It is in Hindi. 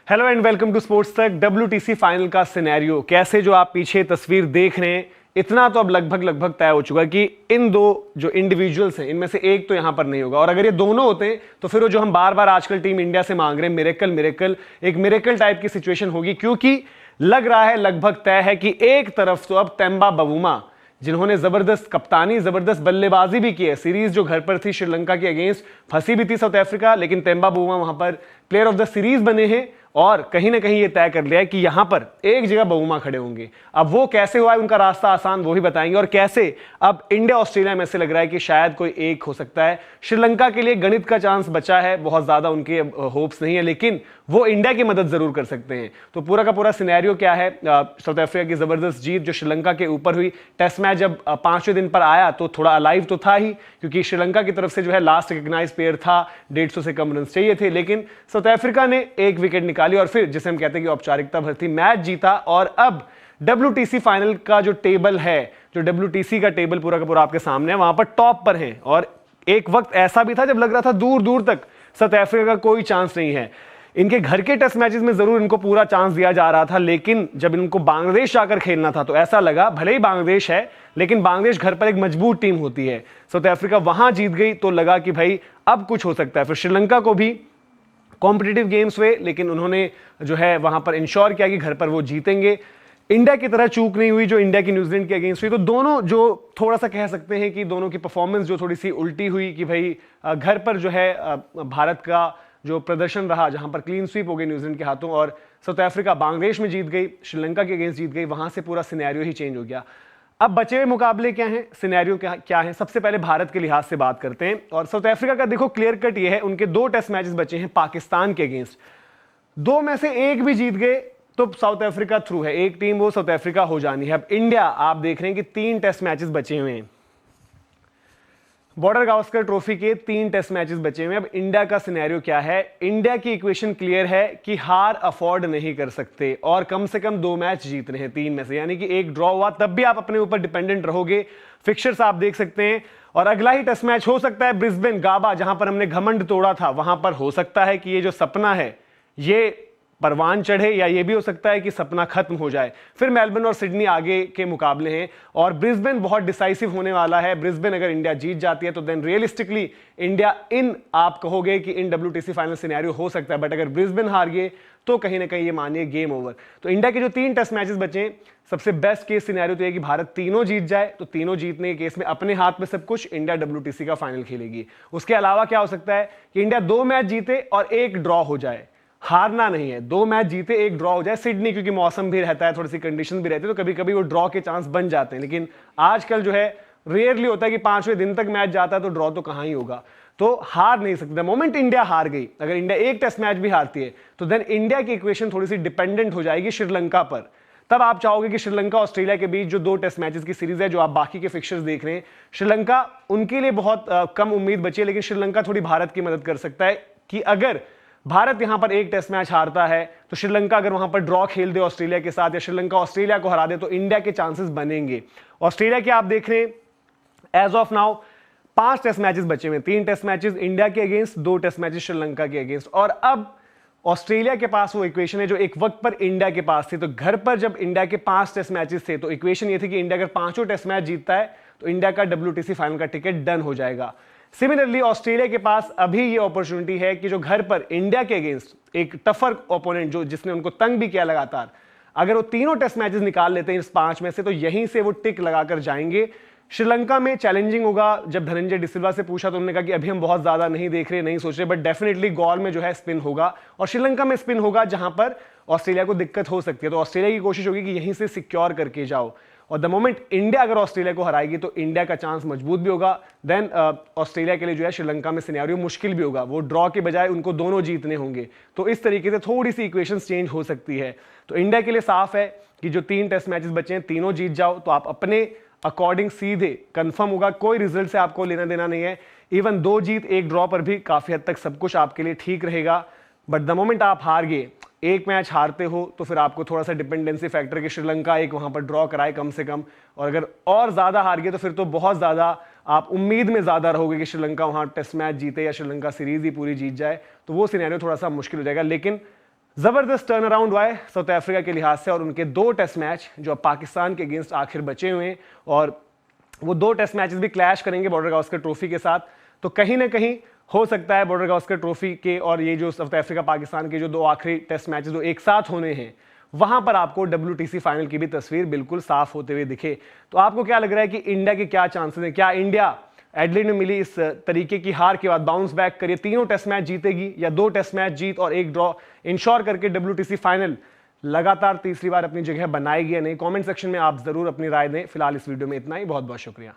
Hello and welcome to sports Tak. WTC final का सिनेरियो कैसे जो आप पीछे तस्वीर देख रहे हैं, इतना तो अब लगभग तय हो चुका है कि इन दो जो इंडिविजुअल्स हैं इनमें से एक तो यहां पर नहीं होगा। और अगर ये दोनों होते हैं तो फिर वो जो हम बार बार आजकल टीम इंडिया से मांग रहे हैं मिरेकल, एक मिरेकल टाइप की सिचुएशन होगी, क्योंकि लग रहा है लगभग तय है कि एक तरफ तो अब तेम्बा बवुमा, जिन्होंने जबरदस्त कप्तानी, जबरदस्त बल्लेबाजी भी की है, सीरीज जो घर पर थी श्रीलंका के अगेंस्ट फंसी भी थी साउथ अफ्रीका, लेकिन तेम्बा बवुमा वहां पर प्लेयर ऑफ द सीरीज बने हैं। और कहीं ना कहीं ये तय कर लिया है कि यहां पर एक जगह बवुमा खड़े होंगे। अब वो कैसे हुआ है, उनका रास्ता आसान वो ही बताएंगे, और कैसे अब इंडिया ऑस्ट्रेलिया में से लग रहा है कि शायद कोई एक हो सकता है। श्रीलंका के लिए गणित का चांस बचा है, बहुत ज्यादा उनके होप्स नहीं है, लेकिन वो इंडिया की मदद जरूर कर सकते हैं। तो पूरा का पूरा सिनेरियो क्या है, साउथ अफ्रीका की जबरदस्त जीत जो श्रीलंका के ऊपर हुई। टेस्ट मैच जब 5वें दिन पर आया तो थोड़ा अलाइव तो था ही, क्योंकि श्रीलंका की तरफ से जो है लास्ट रिकग्नाइज प्लेयर था, 150 से कम रन चाहिए थे, लेकिन साउथ अफ्रीका ने एक विकेट निकाली और फिर जिसे हम कहते हैं कि औपचारिकता भरती मैच जीता। और अब WTC फाइनल का जो टेबल है, जो WTC का टेबल पूरा का पूरा आपके सामने है, वहां पर टॉप पर है। और एक वक्त ऐसा भी था जब लग रहा था दूर दूर तक साउथ अफ्रीका का कोई चांस नहीं है। इनके घर के टेस्ट मैचेस में जरूर इनको पूरा चांस दिया जा रहा था, लेकिन जब इनको बांग्लादेश जाकर खेलना था तो ऐसा लगा, भले ही बांग्लादेश है लेकिन बांग्लादेश घर पर एक मजबूत टीम होती है। साउथ अफ्रीका वहां जीत गई तो लगा कि भाई अब कुछ हो सकता है। फिर श्रीलंका को भी कॉम्पिटिटिव गेम्स हुए, लेकिन उन्होंने जो है वहां पर इंश्योर किया कि घर पर वो जीतेंगे। इंडिया की तरह चूक नहीं हुई जो इंडिया की न्यूजीलैंड के अगेंस्ट हुई। तो दोनों जो थोड़ा सा कह सकते हैं कि दोनों की परफॉर्मेंस जो थोड़ी सी उल्टी हुई, कि भाई घर पर जो है भारत का जो प्रदर्शन रहा, जहां पर क्लीन स्वीप हो गई न्यूजीलैंड के हाथों, और साउथ अफ्रीका बांग्लादेश में जीत गई, श्रीलंका के अगेंस्ट जीत गई, वहां से पूरा सिनेरियो ही चेंज हो गया। अब बचे हुए मुकाबले क्या हैं, सिनेरियो क्या है, सबसे पहले भारत के लिहाज से बात करते हैं। और साउथ अफ्रीका का देखो क्लियर कट ये है, उनके 2 टेस्ट मैचेस बचे हैं पाकिस्तान के अगेंस्ट, 2 में से 1 भी जीत गए तो साउथ अफ्रीका थ्रू है, एक टीम वो साउथ अफ्रीका हो जानी है। अब इंडिया आप देख रहे हैं कि 3 टेस्ट मैचेस बचे हुए हैं, बॉर्डर गावस्कर ट्रॉफी के 3 टेस्ट मैचेस बचे हुए हैं। अब इंडिया का सिनेरियो क्या है, इंडिया की इक्वेशन क्लियर है कि हार अफोर्ड नहीं कर सकते और कम से कम 2 मैच जीतने हैं 3 में से, यानी कि एक ड्रॉ हुआ तब भी आप अपने ऊपर डिपेंडेंट रहोगे। फिक्चर्स आप देख सकते हैं, और अगला ही टेस्ट मैच हो सकता है ब्रिस्बेन गाबा, जहां पर हमने घमंड तोड़ा था, वहां पर हो सकता है कि ये जो सपना है ये परवान चढ़े, या ये भी हो सकता है कि सपना खत्म हो जाए। फिर मेलबर्न और सिडनी आगे के मुकाबले हैं, और ब्रिस्बेन बहुत डिसाइसिव होने वाला है। ब्रिस्बेन अगर इंडिया जीत जाती है तो देन रियलिस्टिकली इंडिया इन, आप कहोगे कि इन WTC फाइनल सिनेरियो हो सकता है, बट अगर ब्रिस्बेन हार गए तो कहीं ना कहीं ये मानिए गेम ओवर। तो इंडिया के जो 3 टेस्ट मैचेस बचे, सबसे बेस्ट केस सिनेरियो तो ये कि भारत तीनों जीत जाए, तो तीनों जीतने के केस में अपने हाथ में सब कुछ, इंडिया WTC का फाइनल खेलेगी। उसके अलावा क्या हो सकता है कि इंडिया 2 मैच जीते और 1 ड्रॉ हो जाए, हारना नहीं है, 2 मैच जीते 1 ड्रॉ हो जाए। सिडनी क्योंकि मौसम भी रहता है, थोड़ी सी कंडीशन भी रहती है, तो कभी कभी वो ड्रॉ के चांस बन जाते हैं, लेकिन आजकल जो है रेयरली होता है कि 5वें दिन तक मैच जाता है तो ड्रॉ तो कहां ही होगा। तो हार नहीं सकता। मोमेंट इंडिया हार गई, अगर इंडिया एक टेस्ट मैच भी हारती है तो देन इंडिया की इक्वेशन थोड़ी सी डिपेंडेंट हो जाएगी श्रीलंका पर। तब आप चाहोगे कि श्रीलंका ऑस्ट्रेलिया के बीच जो 2 टेस्ट मैचेस की सीरीज है, जो आप बाकी के फिक्चर्स देख रहे हैं, श्रीलंका उनके लिए बहुत कम उम्मीद बची है, लेकिन श्रीलंका थोड़ी भारत की मदद कर सकता है कि अगर भारत यहां पर एक टेस्ट मैच हारता है तो श्रीलंका अगर वहां पर ड्रॉ खेल दे ऑस्ट्रेलिया के साथ, या श्रीलंका ऑस्ट्रेलिया को हरा दे, तो इंडिया के चांसेस बनेंगे। ऑस्ट्रेलिया के आप देख रहे हैं as of now 5 test matches बचे हुए, 3 टेस्ट मैचेस इंडिया के अगेंस्ट, 2 टेस्ट मैचेस श्रीलंका के अगेंस्ट। और अब ऑस्ट्रेलिया के पास वो इक्वेशन है जो एक वक्त पर इंडिया के पास थी। तो घर पर जब इंडिया के 5 टेस्ट मैचेस थे तो इक्वेशन ये थी कि इंडिया अगर 5 टेस्ट मैच जीतता है तो इंडिया का WTC फाइनल का टिकट डन हो जाएगा। सिमिलरली ऑस्ट्रेलिया के पास अभी ये अपॉर्चुनिटी है कि जो घर पर इंडिया के अगेंस्ट एक टफर ओपोनेंट, जो जिसने उनको तंग भी किया लगातार, अगर वो तीनों टेस्ट मैचेस निकाल लेते हैं इस 5 में से, तो यहीं से वो टिक लगाकर जाएंगे। श्रीलंका में चैलेंजिंग होगा। जब धनंजय डिसिल्वा से पूछा तो उन्होंने कहा कि अभी हम बहुत ज्यादा नहीं देख रहे, नहीं सोच रहे, बट डेफिनेटली गॉल में जो है स्पिन होगा, और श्रीलंका में स्पिन होगा जहां पर ऑस्ट्रेलिया को दिक्कत हो सकती है। तो ऑस्ट्रेलिया की कोशिश होगी कि यहीं से सिक्योर करके जाओ, और द मोमेंट इंडिया अगर ऑस्ट्रेलिया को हराएगी तो इंडिया का चांस मजबूत भी होगा। देन ऑस्ट्रेलिया के लिए जो है श्रीलंका में सिनेरियो मुश्किल भी होगा, वो ड्रॉ के बजाय उनको दोनों जीतने होंगे। तो इस तरीके से थोड़ी सी इक्वेशन चेंज हो सकती है। तो इंडिया के लिए साफ है कि जो 3 टेस्ट मैचेस बचे हैं तीनों जीत जाओ तो आप अपने अकॉर्डिंग सीधे कंफर्म होगा, कोई रिजल्ट से आपको लेना देना नहीं है। इवन 2 जीत 1 ड्रॉ पर भी काफी हद तक सब कुछ आपके लिए ठीक रहेगा। बट द मोमेंट आप हार गए, एक मैच हारते हो, तो फिर आपको थोड़ा सा डिपेंडेंसी फैक्टर कि श्रीलंका एक वहां पर ड्रॉ कराए कम से कम, और अगर और ज्यादा हार गए तो फिर तो बहुत ज्यादा आप उम्मीद में ज्यादा रहोगे कि श्रीलंका वहां टेस्ट मैच जीते या श्रीलंका सीरीज ही पूरी जीत जाए, तो वो सिनेरियो थोड़ा सा मुश्किल हो जाएगा। लेकिन जबरदस्त टर्न अराउंड हुआ है साउथ अफ्रीका के लिहाज से, और उनके 2 टेस्ट मैच जो अब पाकिस्तान के अगेंस्ट आखिर बचे हुए हैं, और वो 2 टेस्ट मैचेस भी क्लैश करेंगे बॉर्डर गावस्कर ट्रॉफी के साथ। तो कहीं ना कहीं हो सकता है बॉर्डर गावस्कर ट्रॉफी के और ये जो साउथ अफ्रीका पाकिस्तान के जो 2 आखिरी टेस्ट मैचेस जो एक साथ होने हैं, वहां पर आपको WTC फाइनल की भी तस्वीर बिल्कुल साफ होते हुए दिखे। तो आपको क्या लग रहा है कि इंडिया के क्या चांसेस हैं? क्या इंडिया एडलेड में मिली इस तरीके की हार के बाद बाउंस बैक करिए, 3 टेस्ट मैच जीतेगी, या 2 टेस्ट मैच जीत और 1 ड्रॉ इंश्योर करके WTC फाइनल लगातार तीसरी बार अपनी जगह बनाएगी या नहीं? कमेंट सेक्शन में आप जरूर अपनी राय दें। फिलहाल इस वीडियो में इतना ही, बहुत बहुत शुक्रिया।